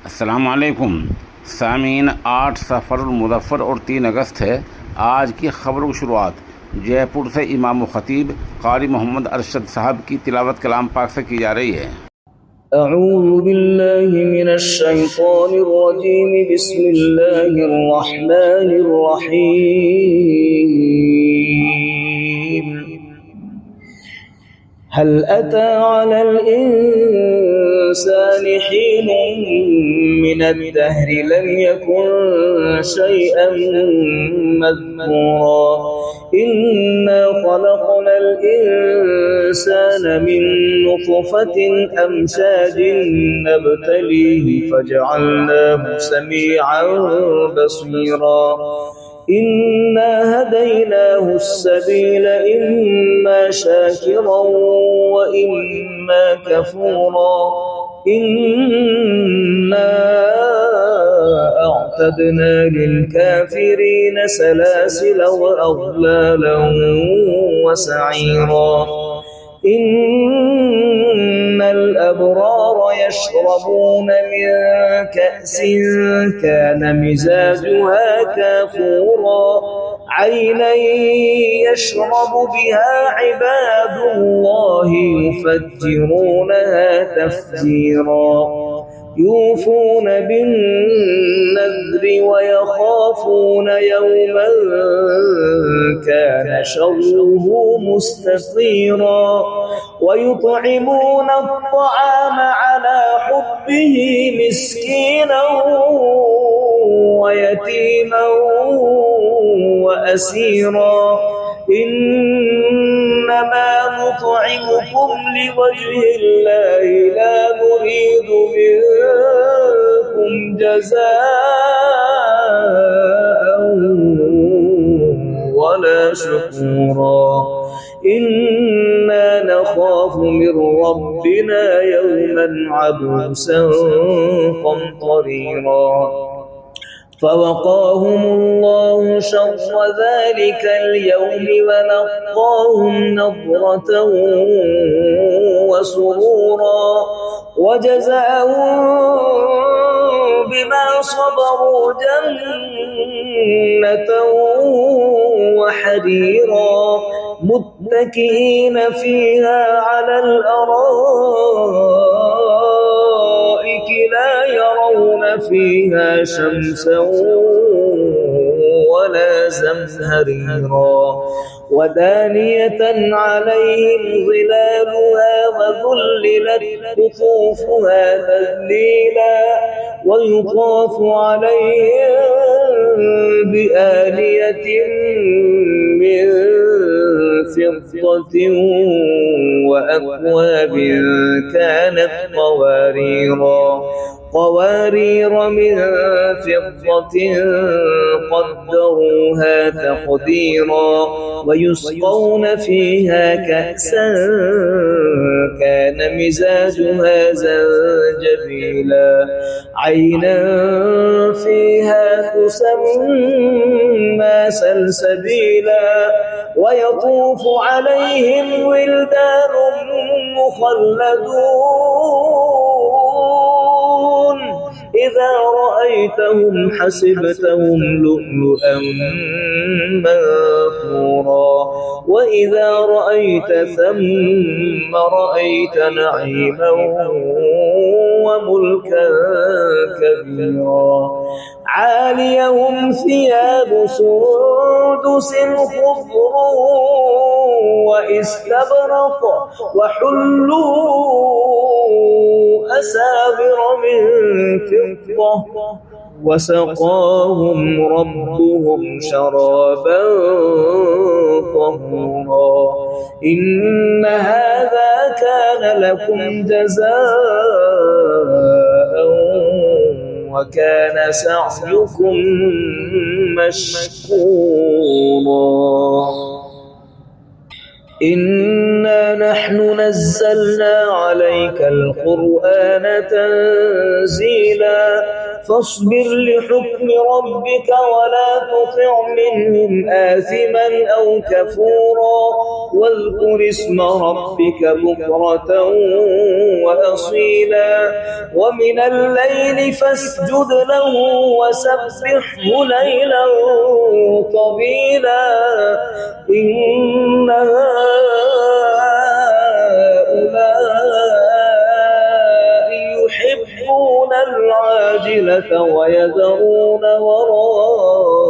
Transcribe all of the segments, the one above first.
अस्सलामुअलैकुम सामीन। 8 सफ़र मुज़फ़्फ़र और 3 अगस्त है। आज की ख़बरों की शुरुआत जयपुर से इमाम ख़तीब क़ारी मोहम्मद अरशद साहब की तिलावत कलाम पाक से की जा रही है। अऊज़ु बिल्लाहि मिनश शैतानिर रजीम, बिस्मिल्लाहिर रहमानिर रहीम। हल अता अलल इंसानि हीनुन मिनद दहरि लम यकुन शैअन मज़कूरा। इन्ना खलक़नल इंसाना मिन नुत्फ़तिन अमशाजिन नब्तलीहि फजअलनाहु समीअन बसीरा। इन्ना हदैनाहु अस्सबील इम्मा शाकिरा व इम्मा कफूरा। इन्ना अअतदना लिलकाफिरीन सलासिल व अग़लालन व सईरा। इन्नल अबरार यशरबून मिन कअसिन कान मिज़ाजुहा काफूरा। ऐना यशरब बिहा इबादुल्लाहि युफज्जिरूनहा तफजीरा। यूफून बिन्नज़्रि व यख़ाफ़ून यौमन कान शर्रुहु मुस्ततीरा। व युطعمون الطعام على حبه مسكينا ويتيما وأسيرا। إنما نطعمكم لوجه الله لا نريد منكم جزاء ولا شكورا. إنا نخاف من ربنا يوما عبوسا قمطريرا. فوقاهم الله شر ذلك اليوم ولقاهم نضرة وسرورا. وجزاهم بما صبروا جنة وحريرا. متكئين فيها على الأرائك لا يرون فيها شمسا ولا زمهريرا. ودانية عليهم ظلالها وذللت قطوفها تذليلا. ويطاف عليهم بآنية من فضة وأكواب كانت قوارير من فضة قدروها تقديرا. ويسقون فيها كأسا كان مزاجها زنجبيلا. عينا فيها تسمى سلسبيلا. ويطوف عليهم ولدان مخلدون إذا رأيتهم حسبتهم لؤلؤا منثورا. وإذا رأيت ثم رأيت نعيما وملكا كبيرا. عاليهم ثياب سندس خضر واستبرق وحلوا أساور من فضة وسقاهم ربهم شرابا طهورا. إن هذا كان لكم جزاء وكان سعيكم مشكورا. إنا نحن نزلنا عليك القرآن تنزيلا. فاصبر لحكم ربك ولا تطع منهم آثما أو كفورا واذكر اسم ربك بكرة وأصيلا ومن الليل فاسجد له وسبحه ليلا طويلا إن هؤلاء يحبون العاجلة ويذرون وراءهم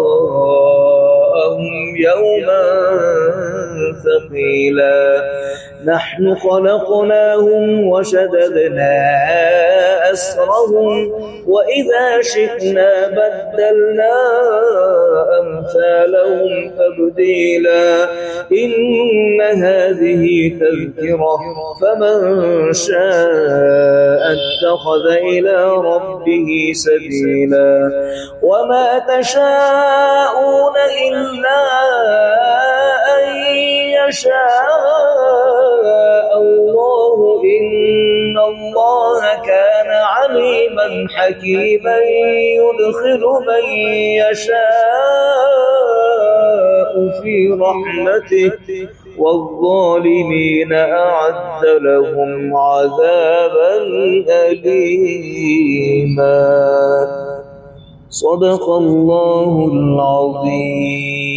يوما ثقيلا نحن خلقناهم وشددنا أسرهم وإذا شئنا بدلنا أمثالهم تبديلا إن هذه تذكرة فمن شاء اتخذ إلى ربه سبيلا وما تشاءون إلا أن يشاء الله إن الله كان عليما حكيما يدخل من يشاء في رحمته والظالمين أعد لهم عذابا أليما صدق الله العظيم.